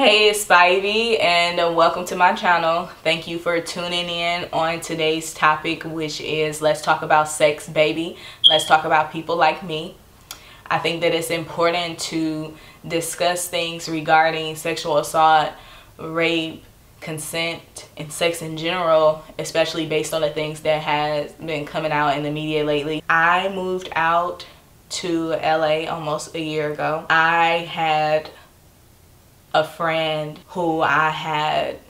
Hey, it's Spivey and welcome to my channel. Thank you for tuning in on today's topic, which is let's talk about sex, baby. Let's talk about people like me. I think that it's important to discuss things regarding sexual assault, rape, consent, and sex in general, especially based on the things that has been coming out in the media lately. I moved out to LA almost a year ago. I had a friend who I had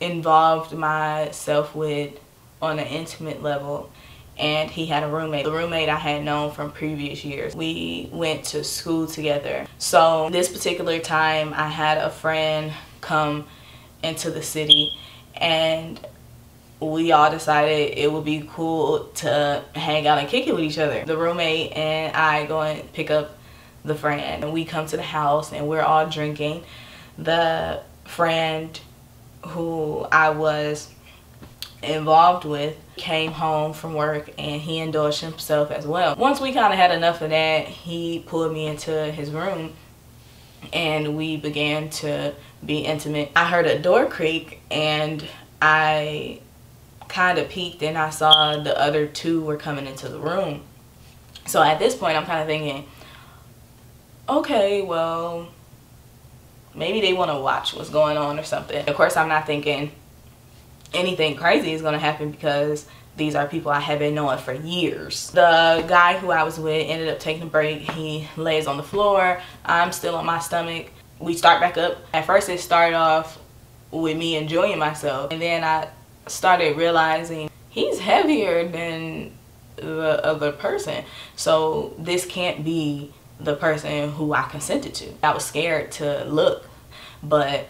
involved myself with on an intimate level, and he had a roommate. The roommate I had known from previous years. We went to school together. So this particular time I had a friend come into the city, and we all decided it would be cool to hang out and kick it with each other. The roommate and I go and pick up the friend, and we come to the house and we're all drinking. The friend who I was involved with came home from work and he indulged himself as well. Once we kind of had enough of that, he pulled me into his room and we began to be intimate. I heard a door creak and I kind of peeked and I saw the other two were coming into the room. So at this point I'm kind of thinking, okay, well, maybe they want to watch what's going on or something. Of course, I'm not thinking anything crazy is going to happen because these are people I have been knowing for years. The guy who I was with ended up taking a break. He lays on the floor. I'm still on my stomach. We start back up. At first, it started off with me enjoying myself. And then I started realizing he's heavier than the other person. So this can't be the person who I consented to. I was scared to look, but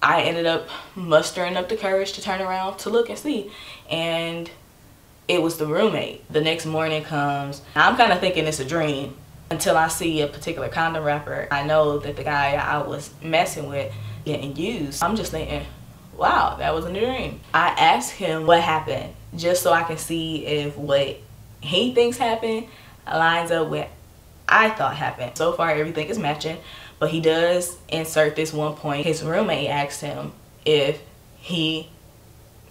I ended up mustering up the courage to turn around to look and see, and it was the roommate. The next morning comes, I'm kind of thinking it's a dream until I see a particular condom wrapper. I know that the guy I was messing with getting used. I'm just thinking, wow, that wasn't a dream. I asked him what happened just so I can see if what he thinks happened lines up with I thought happened. So far everything is matching, but he does insert this one point. His roommate asked him if he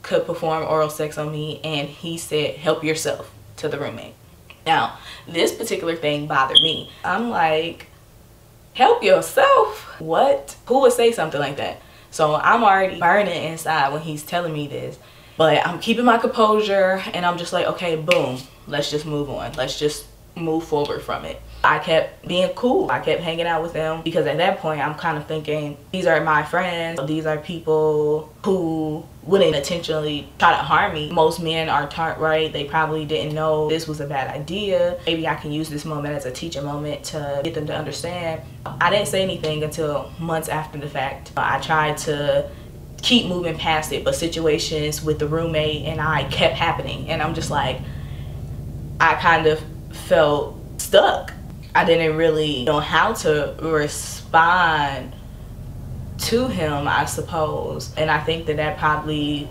could perform oral sex on me, and he said, help yourself, to the roommate. Now, this particular thing bothered me. I'm like, help yourself? What? Who would say something like that? So I'm already burning inside when he's telling me this, but I'm keeping my composure and I'm just like, okay, boom, let's just move on. Let's just move forward from it. I kept being cool. I kept hanging out with them because at that point I'm kind of thinking these are my friends. These are people who wouldn't intentionally try to harm me. Most men are taught right. They probably didn't know this was a bad idea. Maybe I can use this moment as a teaching moment to get them to understand. I didn't say anything until months after the fact. I tried to keep moving past it, but situations with the roommate and I kept happening, and I'm just like, I kind of felt stuck. I didn't really know how to respond to him, I suppose. And I think that that probably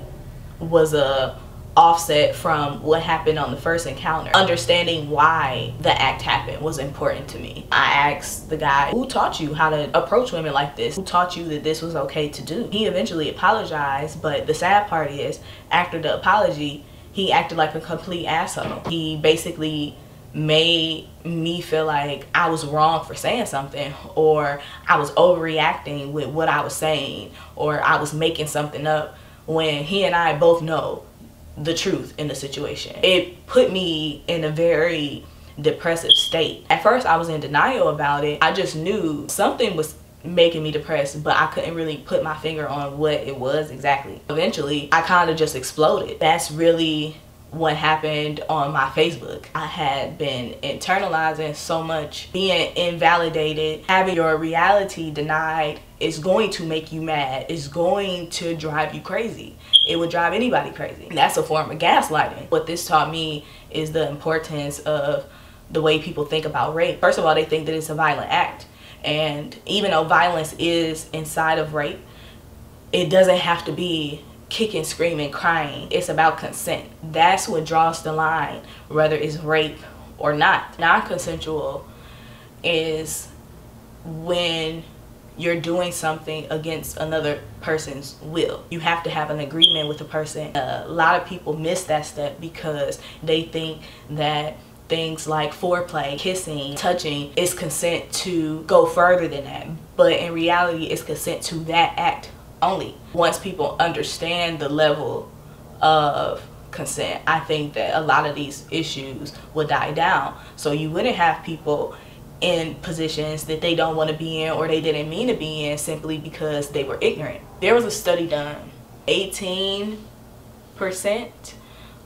was a offset from what happened on the first encounter. Understanding why the act happened was important to me. I asked the guy, who taught you how to approach women like this? Who taught you that this was okay to do? He eventually apologized, but the sad part is, after the apology, he acted like a complete asshole. He basically made me feel like I was wrong for saying something, or I was overreacting with what I was saying, or I was making something up when he and I both know the truth in the situation. It put me in a very depressive state. At first I was in denial about it. I just knew something was making me depressed, but I couldn't really put my finger on what it was exactly. Eventually I kind of just exploded. That's really what happened on my Facebook. I had been internalizing so much. Being invalidated, having your reality denied is going to make you mad. It's going to drive you crazy. It would drive anybody crazy. And that's a form of gaslighting. What this taught me is the importance of the way people think about rape. First of all, they think that it's a violent act. And even though violence is inside of rape, it doesn't have to be kicking, screaming, crying. It's about consent. That's what draws the line, whether it's rape or not. Non-consensual is when you're doing something against another person's will. You have to have an agreement with the person. A lot of people miss that step because they think that things like foreplay, kissing, touching is consent to go further than that. But in reality, it's consent to that act only. Once people understand the level of consent, I think that a lot of these issues will die down. So you wouldn't have people in positions that they don't want to be in or they didn't mean to be in simply because they were ignorant. There was a study done. 18%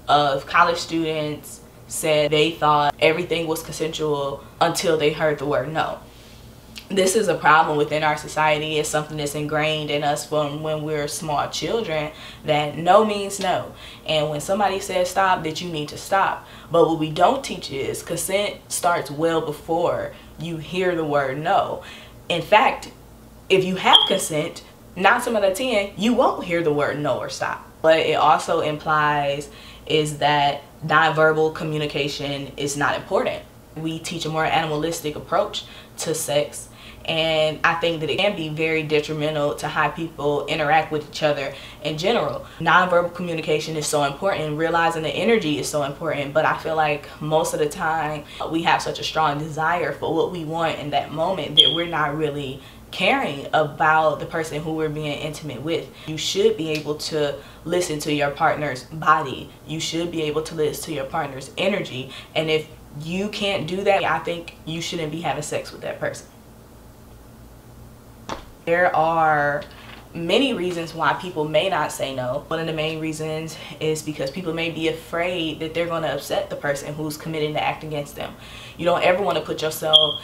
of college students said they thought everything was consensual until they heard the word no. This is a problem within our society. It's something that's ingrained in us from when we're small children, that no means no. And when somebody says stop, that you need to stop. But what we don't teach is consent starts well before you hear the word no. In fact, if you have consent, 9 times out of 10, you won't hear the word no or stop. But it also implies is that nonverbal communication is not important. We teach a more animalistic approach to sex, and I think that it can be very detrimental to how people interact with each other in general. Nonverbal communication is so important, realizing the energy is so important, but I feel like most of the time we have such a strong desire for what we want in that moment that we're not really caring about the person who we're being intimate with. You should be able to listen to your partner's body. You should be able to listen to your partner's energy. And if you can't do that, I think you shouldn't be having sex with that person. There are many reasons why people may not say no. One of the main reasons is because people may be afraid that they're going to upset the person who's committing the act against them. You don't ever want to put yourself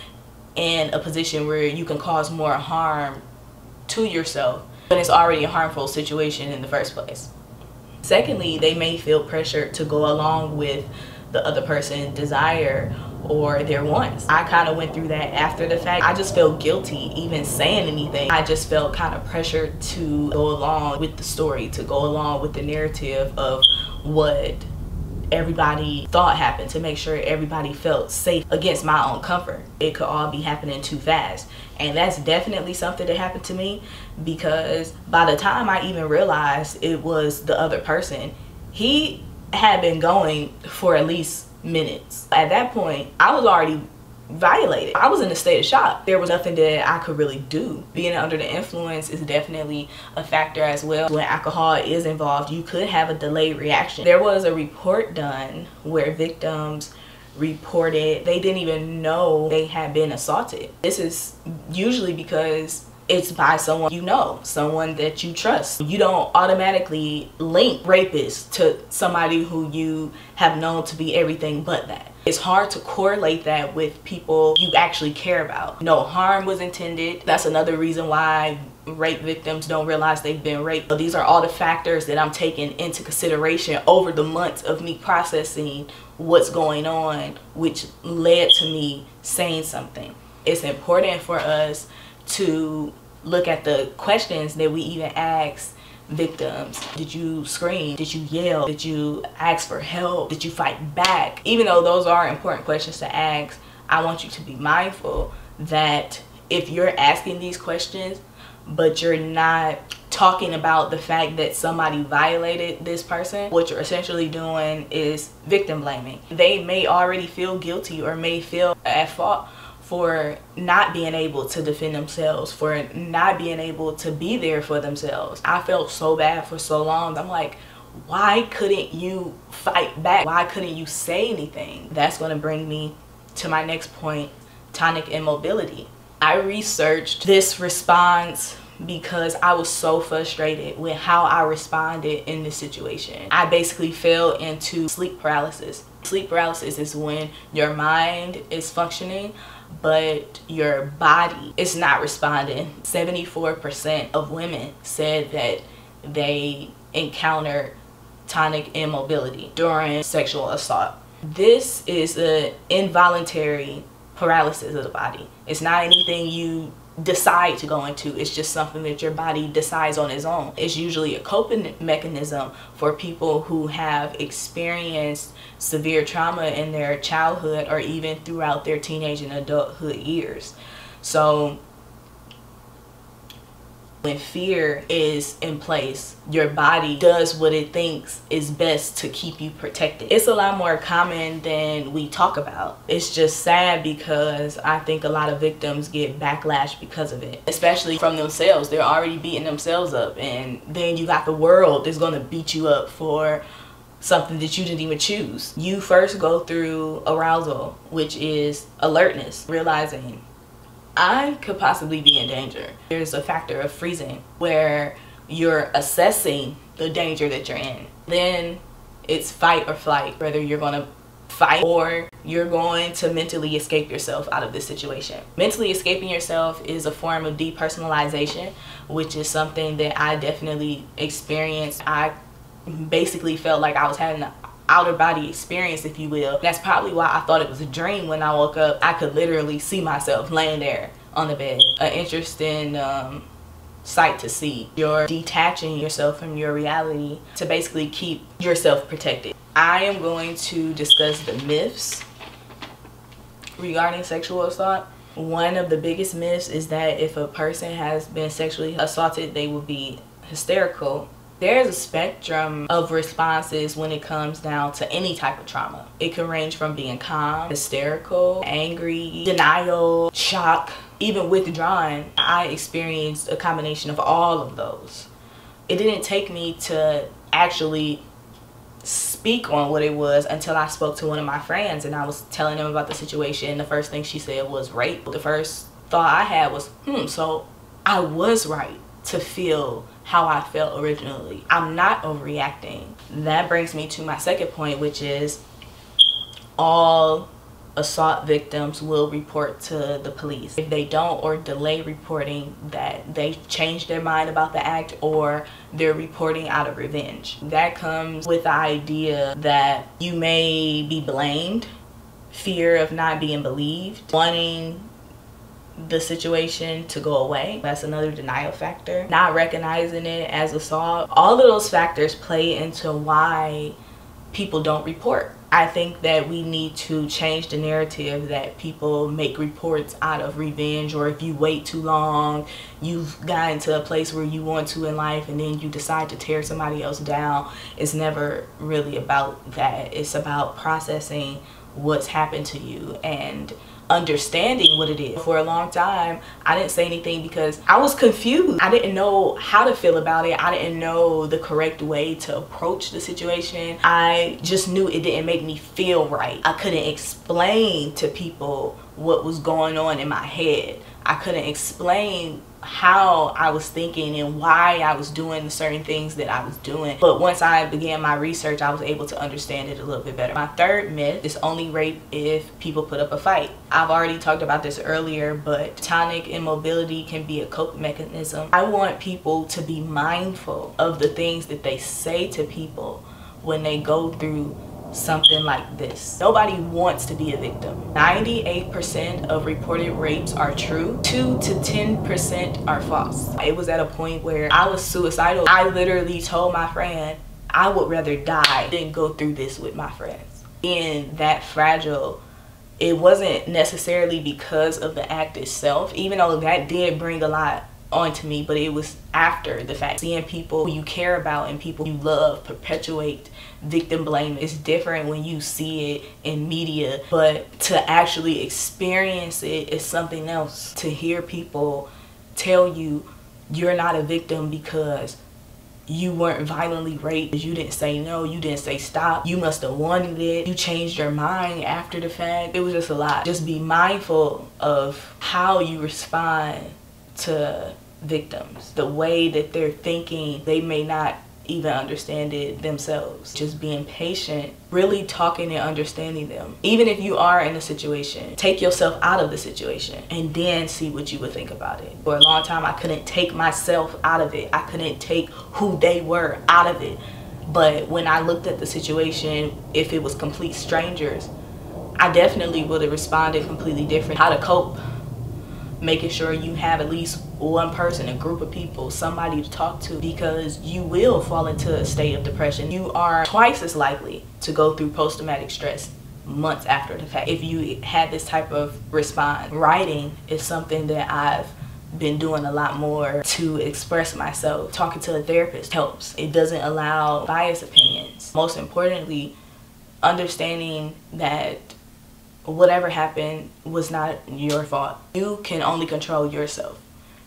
in a position where you can cause more harm to yourself when it's already a harmful situation in the first place. Secondly, they may feel pressure to go along with the other person's desire or their wants. I kind of went through that after the fact. I just felt guilty even saying anything. I just felt kind of pressured to go along with the story, to go along with the narrative of what everybody thought happened, to make sure everybody felt safe against my own comfort. It could all be happening too fast, and that's definitely something that happened to me, because by the time I even realized it was the other person, he had been going for at least minutes. At that point, I was already violated. I was in a state of shock. There was nothing that I could really do. Being under the influence is definitely a factor as well. When alcohol is involved, you could have a delayed reaction. There was a report done where victims reported they didn't even know they had been assaulted. This is usually because it's by someone you know, someone that you trust. You don't automatically link rapists to somebody who you have known to be everything but that. It's hard to correlate that with people you actually care about. No harm was intended. That's another reason why rape victims don't realize they've been raped. But these are all the factors that I'm taking into consideration over the months of me processing what's going on, which led to me saying something. It's important for us to look at the questions that we even ask victims. Did you scream? Did you yell? Did you ask for help? Did you fight back? Even though those are important questions to ask, I want you to be mindful that if you're asking these questions but you're not talking about the fact that somebody violated this person, what you're essentially doing is victim blaming. They may already feel guilty or may feel at fault for not being able to defend themselves, for not being able to be there for themselves. I felt so bad for so long. I'm like, why couldn't you fight back? Why couldn't you say anything? That's going to bring me to my next point, tonic immobility. I researched this response because I was so frustrated with how I responded in this situation. I basically fell into sleep paralysis. Sleep paralysis is when your mind is functioning but your body is not responding. 74% of women said that they encountered tonic immobility during sexual assault. This is an involuntary paralysis of the body. It's not anything you decide to go into. It's just something that your body decides on its own. It's usually a coping mechanism for people who have experienced severe trauma in their childhood or even throughout their teenage and adulthood years. So When fear is in place, your body does what it thinks is best to keep you protected. It's a lot more common than we talk about. It's just sad because I think a lot of victims get backlash because of it, especially from themselves. They're already beating themselves up, and then you got the world that's gonna beat you up for something that you didn't even choose. You first go through arousal, which is alertness, realizing I could possibly be in danger. There's a factor of freezing where you're assessing the danger that you're in. Then it's fight or flight, whether you're gonna fight or you're going to mentally escape yourself out of this situation. Mentally escaping yourself is a form of depersonalization, which is something that I definitely experienced. I basically felt like I was having an outer body experience, if you will. That's probably why I thought it was a dream. When I woke up, I could literally see myself laying there on the bed. An interesting sight to see. You're detaching yourself from your reality to basically keep yourself protected. I am going to discuss the myths regarding sexual assault. One of the biggest myths is that if a person has been sexually assaulted, they will be hysterical. There's a spectrum of responses when it comes down to any type of trauma. It can range from being calm, hysterical, angry, denial, shock, even withdrawn. I experienced a combination of all of those. It didn't take me to actually speak on what it was until I spoke to one of my friends and I was telling them about the situation. The first thing she said was rape. The first thought I had was, so I was right to feel how I felt originally. I'm not overreacting. That brings me to my second point, which is all assault victims will report to the police. If they don't or delay reporting, that they change their mind about the act or they're reporting out of revenge. That comes with the idea that you may be blamed, fear of not being believed, wanting the situation to go away. That's another denial factor. Not recognizing it as assault. All of those factors play into why people don't report. I think that we need to change the narrative that people make reports out of revenge, or if you wait too long, you've gotten to a place where you want to in life and then you decide to tear somebody else down. It's never really about that. It's about processing what's happened to you and understanding what it is. For a long time, I didn't say anything because I was confused. I didn't know how to feel about it. I didn't know the correct way to approach the situation. I just knew it didn't make me feel right. I couldn't explain to people what was going on in my head. I couldn't explain how I was thinking and why I was doing the certain things that I was doing. But once I began my research, I was able to understand it a little bit better. My third myth is only rape if people put up a fight. I've already talked about this earlier, but tonic immobility can be a coping mechanism. I want people to be mindful of the things that they say to people when they go through something like this. Nobody wants to be a victim. 98% of reported rapes are true. 2 to 10% are false. It was at a point where I was suicidal. I literally told my friend I would rather die than go through this with my friends. Being that fragile, it wasn't necessarily because of the act itself, even though that did bring a lot onto me, but it was after the fact. Seeing people you care about and people you love perpetuate victim blame is different when you see it in media, but to actually experience it is something else. To hear people tell you you're not a victim because you weren't violently raped, you didn't say no, you didn't say stop, you must have wanted it, you changed your mind after the fact. It was just a lot. Just be mindful of how you respond to victims. The way that they're thinking, they may not even understand it themselves. Just being patient, really talking and understanding them. Even if you are in a situation, take yourself out of the situation and then see what you would think about it. For a long time, I couldn't take myself out of it. I couldn't take who they were out of it. But when I looked at the situation, if it was complete strangers, I definitely would have responded completely different. How to cope. Making sure you have at least one person, a group of people, somebody to talk to, because you will fall into a state of depression. You are twice as likely to go through post-traumatic stress months after the fact if you had this type of response. Writing is something that I've been doing a lot more to express myself. Talking to a therapist helps. It doesn't allow biased opinions. Most importantly, understanding that whatever happened was not your fault. You can only control yourself.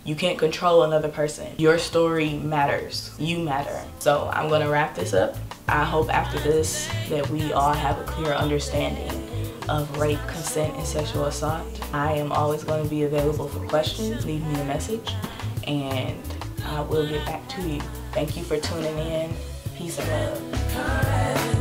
You can't control another person. Your story matters. You matter. So I'm gonna wrap this up. I hope after this that we all have a clear understanding of rape, consent, and sexual assault. I am always going to be available for questions. Leave me a message and I will get back to you. Thank you for tuning in. Peace and love.